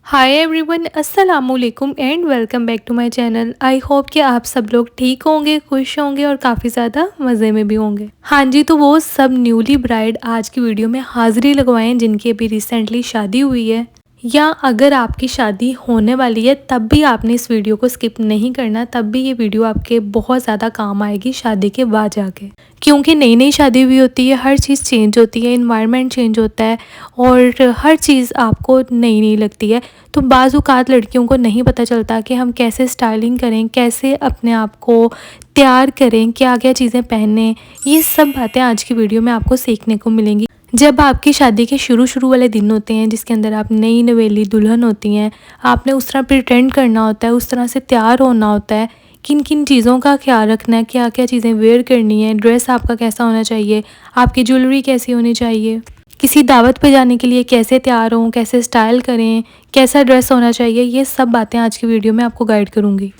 हाय everyone, अस्सलाम वालेकुम and welcome back to my channel. I hope कि आप सब लोग ठीक होंगे, खुश होंगे और काफ़ी ज़्यादा मज़े में भी होंगे। हाँ जी, तो वो सब न्यूली ब्राइड आज की वीडियो में हाज़िरी लगवाएं जिनकी अभी रिसेंटली शादी हुई है, या अगर आपकी शादी होने वाली है तब भी आपने इस वीडियो को स्किप नहीं करना। तब भी ये वीडियो आपके बहुत ज़्यादा काम आएगी शादी के बाद जाके, क्योंकि नई नई शादी हुई होती है, हर चीज़ चेंज होती है, इन्वायरमेंट चेंज होता है और हर चीज़ आपको नई नई लगती है। तो बाज़ औक़ात लड़कियों को नहीं पता चलता कि हम कैसे स्टाइलिंग करें, कैसे अपने आप को तैयार करें, क्या क्या चीज़ें पहनें। ये सब बातें आज की वीडियो में आपको सीखने को मिलेंगी। जब आपकी शादी के शुरू वाले दिन होते हैं जिसके अंदर आप नई नवेली दुल्हन होती हैं, आपने उस तरह प्रिटेंड करना होता है, उस तरह से तैयार होना होता है, किन किन चीज़ों का ख्याल रखना है, क्या क्या चीज़ें वेयर करनी है, ड्रेस आपका कैसा होना चाहिए, आपकी ज्वेलरी कैसी होनी चाहिए, किसी दावत पे जाने के लिए कैसे तैयार हों, कैसे स्टाइल करें, कैसा ड्रेस होना चाहिए, ये सब बातें आज की वीडियो में आपको गाइड करूँगी।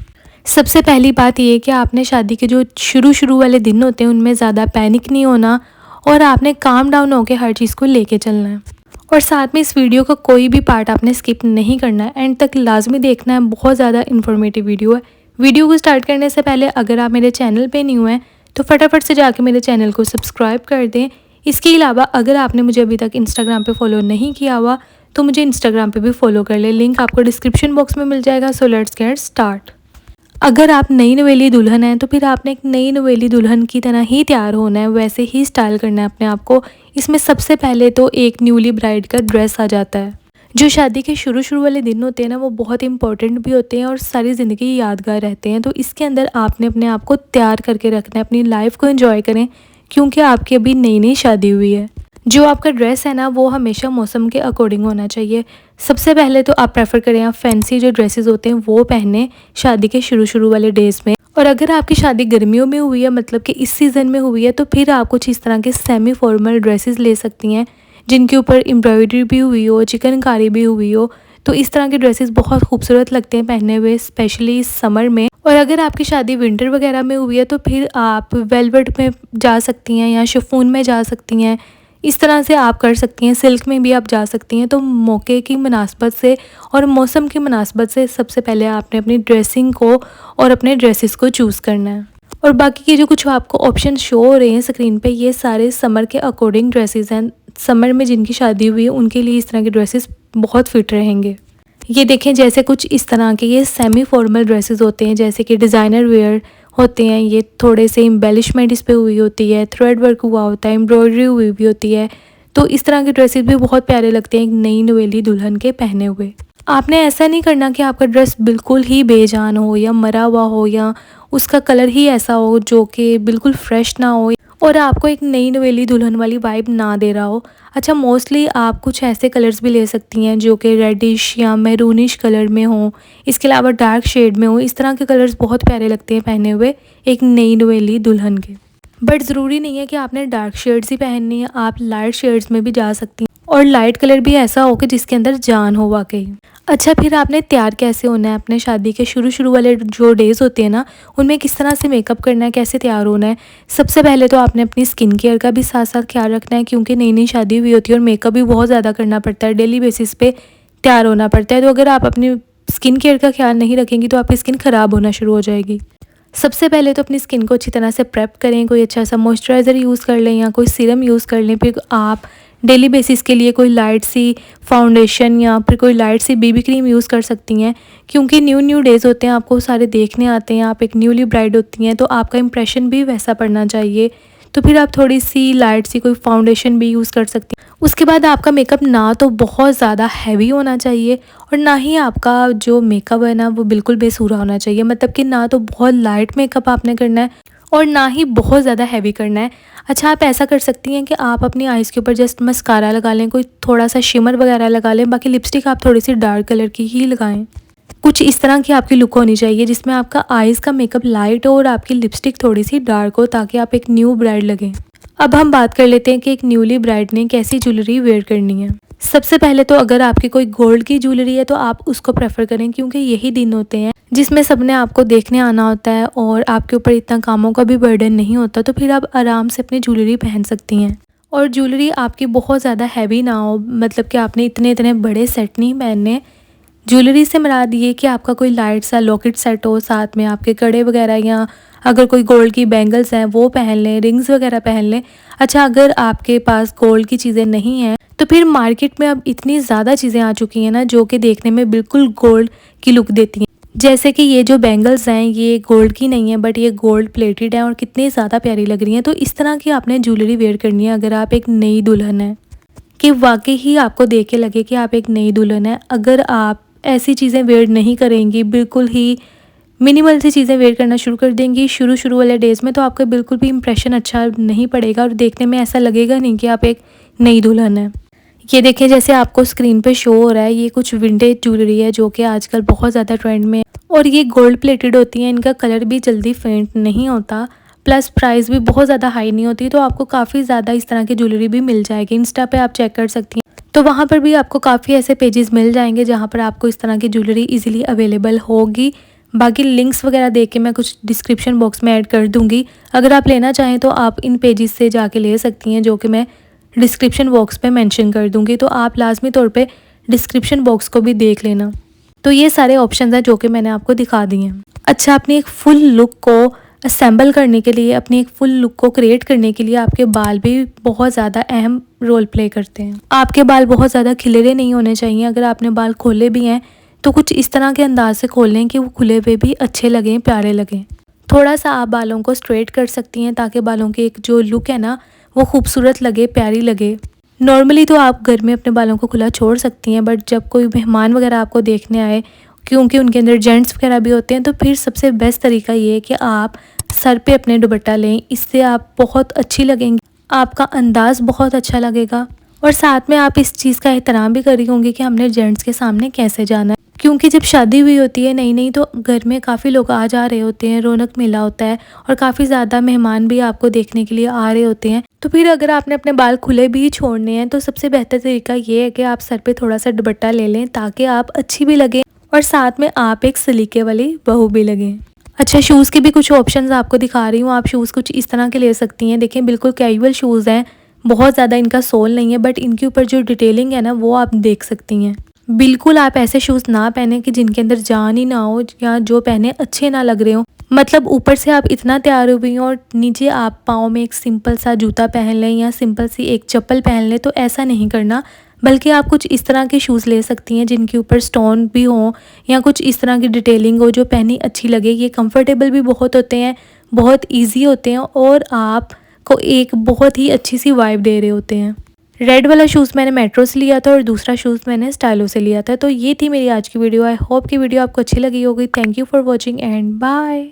सबसे पहली बात ये है कि आपने शादी के जो शुरू वाले दिन होते हैं उनमें ज़्यादा पैनिक नहीं होना और आपने काम डाउन होकर हर चीज़ को लेके चलना है। और साथ में इस वीडियो का कोई भी पार्ट आपने स्किप नहीं करना है, एंड तक लाजमी देखना है, बहुत ज़्यादा इन्फॉर्मेटिव वीडियो है। वीडियो को स्टार्ट करने से पहले अगर आप मेरे चैनल पे न्यू हैं तो फटाफट से जाके मेरे चैनल को सब्सक्राइब कर दें। इसके अलावा अगर आपने मुझे अभी तक इंस्टाग्राम पे फॉलो नहीं किया हुआ तो मुझे इंस्टाग्राम पे भी फॉलो कर ले, लिंक आपको डिस्क्रिप्शन बॉक्स में मिल जाएगा। So let's get start. अगर आप नई नवेली दुल्हन हैं तो फिर आपने एक नई नवेली दुल्हन की तरह ही तैयार होना है, वैसे ही स्टाइल करना है अपने आप को। इसमें सबसे पहले तो एक न्यूली ब्राइड का ड्रेस आ जाता है। जो शादी के शुरू वाले दिन होते हैं ना, वो बहुत इंपॉर्टेंट भी होते हैं और सारी ज़िंदगी यादगार रहते हैं। तो इसके अंदर आपने अपने आप को तैयार करके रखना है, अपनी लाइफ को एंजॉय करें, क्योंकि आपकी अभी नई नई शादी हुई है। जो आपका ड्रेस है ना, वो हमेशा मौसम के अकॉर्डिंग होना चाहिए। सबसे पहले तो आप प्रेफर करें आप फैंसी जो ड्रेसेस होते हैं वो पहने शादी के शुरू वाले डेज़ में। और अगर आपकी शादी गर्मियों में हुई है, मतलब कि इस सीज़न में हुई है, तो फिर आप कुछ इस तरह के सेमी फॉर्मल ड्रेसेस ले सकती हैं जिनके ऊपर एम्ब्रॉयडरी भी हुई हो, चिकनकारी भी हुई हो। तो इस तरह के ड्रेसेस बहुत खूबसूरत लगते हैं पहने हुए, स्पेशली इस समर में। और अगर आपकी शादी विंटर वगैरह में हुई है तो फिर आप वेलवेट में जा सकती हैं या शिफॉन में जा सकती हैं। इस तरह से आप कर सकती हैं, सिल्क में भी आप जा सकती हैं। तो मौके की मुनासबत से और मौसम की मुनासबत से सबसे पहले आपने अपनी ड्रेसिंग को और अपने ड्रेसेस को चूज़ करना है। और बाकी के जो कुछ आपको ऑप्शन शो हो रहे हैं स्क्रीन पे, ये सारे समर के अकॉर्डिंग ड्रेसेस हैं। समर में जिनकी शादी हुई है उनके लिए इस तरह के ड्रेसेस बहुत फिट रहेंगे। ये देखें, जैसे कुछ इस तरह के ये सेमी फॉर्मल ड्रेसेस होते हैं, जैसे कि डिज़ाइनर वेयर होते हैं। ये थोड़े से एम्बेलिशमेंट इस पे हुई होती है, थ्रेड वर्क हुआ होता है, एम्ब्रॉयडरी हुई भी होती है। तो इस तरह के ड्रेसेस भी बहुत प्यारे लगते हैं एक नई नवेली दुल्हन के पहने हुए। आपने ऐसा नहीं करना कि आपका ड्रेस बिल्कुल ही बेजान हो या मरा हुआ हो या उसका कलर ही ऐसा हो जो कि बिल्कुल फ्रेश ना हो और आपको एक नई नवेली दुल्हन वाली वाइब ना दे रहा हो। अच्छा, मोस्टली आप कुछ ऐसे कलर्स भी ले सकती हैं जो कि रेडिश या मैरूनिश कलर में हो, इसके अलावा डार्क शेड में हो। इस तरह के कलर्स बहुत प्यारे लगते हैं पहने हुए एक नई नवेली दुल्हन के। बट ज़रूरी नहीं है कि आपने डार्क शेड्स ही पहननी है, आप लाइट शेड्स में भी जा सकती हैं और लाइट कलर भी ऐसा हो कि जिसके अंदर जान हो वाकई। अच्छा, फिर आपने तैयार कैसे होना है अपने शादी के शुरू वाले जो डेज़ होते हैं ना, उनमें किस तरह से मेकअप करना है, कैसे तैयार होना है। सबसे पहले तो आपने अपनी स्किन केयर का भी साथ साथ ख्याल रखना है, क्योंकि नई नई शादी हुई होती है और मेकअप भी बहुत ज़्यादा करना पड़ता है, डेली बेसिस पे तैयार होना पड़ता है। तो अगर आप अपनी स्किन केयर का ख्याल नहीं रखेंगी तो आपकी स्किन ख़राब होना शुरू हो जाएगी। सबसे पहले तो अपनी स्किन को अच्छी तरह से प्रेप करें, कोई अच्छा सा मॉइस्चराइज़र यूज़ कर लें या कोई सीरम यूज़ कर लें। फिर आप डेली बेसिस के लिए कोई लाइट सी फाउंडेशन या फिर कोई लाइट सी बीबी क्रीम यूज़ कर सकती हैं, क्योंकि न्यू डेज़ होते हैं, आपको सारे देखने आते हैं, आप एक न्यूली ब्राइड होती हैं तो आपका इंप्रेशन भी वैसा पड़ना चाहिए। तो फिर आप थोड़ी सी लाइट सी कोई फाउंडेशन भी यूज़ कर सकती हैं। उसके बाद आपका मेकअप ना तो बहुत ज़्यादा हैवी होना चाहिए और ना ही आपका जो मेकअप है ना वो बिल्कुल बेसूरा होना चाहिए, मतलब कि ना तो बहुत लाइट मेकअप आपने करना है और ना ही बहुत ज़्यादा हैवी करना है। अच्छा, आप ऐसा कर सकती हैं कि आप अपनी आइज़ के ऊपर जस्ट मस्कारा लगा लें, कोई थोड़ा सा शिमर वगैरह लगा लें, बाकी लिपस्टिक आप थोड़ी सी डार्क कलर की ही लगाएं। कुछ इस तरह की आपकी लुक होनी चाहिए जिसमें आपका आइज़ का मेकअप लाइट हो और आपकी लिपस्टिक थोड़ी सी डार्क हो, ताकि आप एक न्यू ब्राइड लगें। अब हम बात कर लेते हैं कि एक न्यूली ब्राइड ने कैसी ज्वेलरी वेयर करनी है। सबसे पहले तो अगर आपकी कोई गोल्ड की ज्वेलरी है तो आप उसको प्रेफर करें, क्योंकि यही दिन होते हैं जिसमें सबने आपको देखने आना होता है और आपके ऊपर इतना कामों का भी बर्डन नहीं होता। तो फिर आप आराम से अपनी ज्वेलरी पहन सकती हैं और ज्वेलरी आपकी बहुत ज़्यादा हैवी ना हो, मतलब कि आपने इतने इतने बड़े सेट नहीं पहनने ज्वेलरी से मुराद ये कि आपका कोई लाइट सा लॉकेट सेट हो, साथ में आपके कड़े वगैरह, या अगर कोई गोल्ड की बैंगल्स हैं वो पहन लें, रिंग्स वगैरह पहन लें। अच्छा, अगर आपके पास गोल्ड की चीज़ें नहीं हैं तो फिर मार्केट में अब इतनी ज़्यादा चीज़ें आ चुकी हैं ना जो कि देखने में बिल्कुल गोल्ड की लुक देती हैं। जैसे कि ये जो बैंगल्स हैं ये गोल्ड की नहीं है बट ये गोल्ड प्लेटेड है और कितनी ज़्यादा प्यारी लग रही हैं। तो इस तरह की आपने ज्वेलरी वेयर करनी है अगर आप एक नई दुल्हन हैं, कि वाकई ही आपको देख के लगे कि आप एक नई दुल्हन है। अगर आप ऐसी चीज़ें वेयर नहीं करेंगी, बिल्कुल ही मिनिमल सी चीज़ें वेयर करना शुरू कर देंगी शुरू शुरू वाले डेज़ में, तो आपका बिल्कुल भी इंप्रेशन अच्छा नहीं पड़ेगा और देखने में ऐसा लगेगा नहीं कि आप एक नई दुल्हन है। ये देखें, जैसे आपको स्क्रीन पे शो हो रहा है, ये कुछ विंटेज ज्वेलरी है जो कि आजकल बहुत ज़्यादा ट्रेंड में है और ये गोल्ड प्लेटेड होती हैं। इनका कलर भी जल्दी फेंट नहीं होता, प्लस प्राइस भी बहुत ज़्यादा हाई नहीं होती। तो आपको काफ़ी ज़्यादा इस तरह की ज्वेलरी भी मिल जाएगी। इंस्टा पे आप चेक कर सकती हैं, तो वहाँ पर भी आपको काफ़ी ऐसे पेजेस मिल जाएंगे जहाँ पर आपको इस तरह की ज्वेलरी इजीली अवेलेबल होगी। बाकी लिंक्स वगैरह देख के मैं कुछ डिस्क्रिप्शन बॉक्स में ऐड कर दूँगी। अगर आप लेना चाहें तो आप इन पेजेस से जाके ले सकती हैं, जो कि मैं डिस्क्रिप्शन बॉक्स में मेंशन कर दूँगी। तो आप लाजमी तौर पे डिस्क्रिप्शन बॉक्स को भी देख लेना। तो ये सारे ऑप्शंस हैं जो कि मैंने आपको दिखा दिए हैं। अच्छा, अपनी एक फुल लुक को असेंबल करने के लिए, अपनी एक फुल लुक को क्रिएट करने के लिए आपके बाल भी बहुत ज़्यादा अहम रोल प्ले करते हैं। आपके बाल बहुत ज़्यादा खिलेरे नहीं होने चाहिए। अगर आपने बाल खोले भी हैं तो कुछ इस तरह के अंदाज से खोल लें कि वो खुले हुए भी अच्छे लगें, प्यारे लगें। थोड़ा सा आप बालों को स्ट्रेट कर सकती हैं ताकि बालों की एक जो लुक है ना वो खूबसूरत लगे, प्यारी लगे। नॉर्मली तो आप घर में अपने बालों को खुला छोड़ सकती हैं, बट जब कोई मेहमान वगैरह आपको देखने आए, क्योंकि उनके अंदर जेंट्स वगैरह भी होते हैं, तो फिर सबसे बेस्ट तरीका ये है कि आप सर पे अपने दुपट्टा लें। इससे आप बहुत अच्छी लगेंगी, आपका अंदाज़ बहुत अच्छा लगेगा और साथ में आप इस चीज़ का एहतराम भी कर रही होंगी कि हमने जेंट्स के सामने कैसे जाना है। क्योंकि जब शादी हुई होती है नई नई, तो घर में काफ़ी लोग आ जा रहे होते हैं, रौनक मेला होता है और काफ़ी ज़्यादा मेहमान भी आपको देखने के लिए आ रहे होते हैं। तो फिर अगर आपने अपने बाल खुले भी छोड़ने हैं तो सबसे बेहतर तरीका ये है कि आप सर पे थोड़ा सा दुपट्टा ले लें ताकि आप अच्छी भी लगें और साथ में आप एक सलीके वाली बहू भी लगें। अच्छा, शूज़ के भी कुछ ऑप्शंस आपको दिखा रही हूँ। आप शूज़ कुछ इस तरह के ले सकती हैं। देखें, बिल्कुल कैजुअल शूज़ हैं, बहुत ज़्यादा इनका सोल नहीं है, बट इनके ऊपर जो डिटेलिंग है ना वो आप देख सकती हैं। बिल्कुल आप ऐसे शूज़ ना पहने कि जिनके अंदर जान ही ना हो या जो पहने अच्छे ना लग रहे हो। मतलब ऊपर से आप इतना तैयार हुई हो और नीचे आप पाँव में एक सिंपल सा जूता पहन लें या सिंपल सी एक चप्पल पहन लें, तो ऐसा नहीं करना। बल्कि आप कुछ इस तरह के शूज़ ले सकती हैं जिनके ऊपर स्टोन भी हो या कुछ इस तरह की डिटेलिंग हो जो पहनी अच्छी लगे। ये कंफर्टेबल भी बहुत होते हैं, बहुत ईजी होते हैं और आपको एक बहुत ही अच्छी सी वाइब दे रहे होते हैं। रेड वाला शूज़ मैंने मेट्रो से लिया था और दूसरा शूज़ मैंने स्टाइलो से लिया था। तो ये थी मेरी आज की वीडियो। आई होप कि वीडियो आपको अच्छी लगी होगी। Thank you for watching and bye.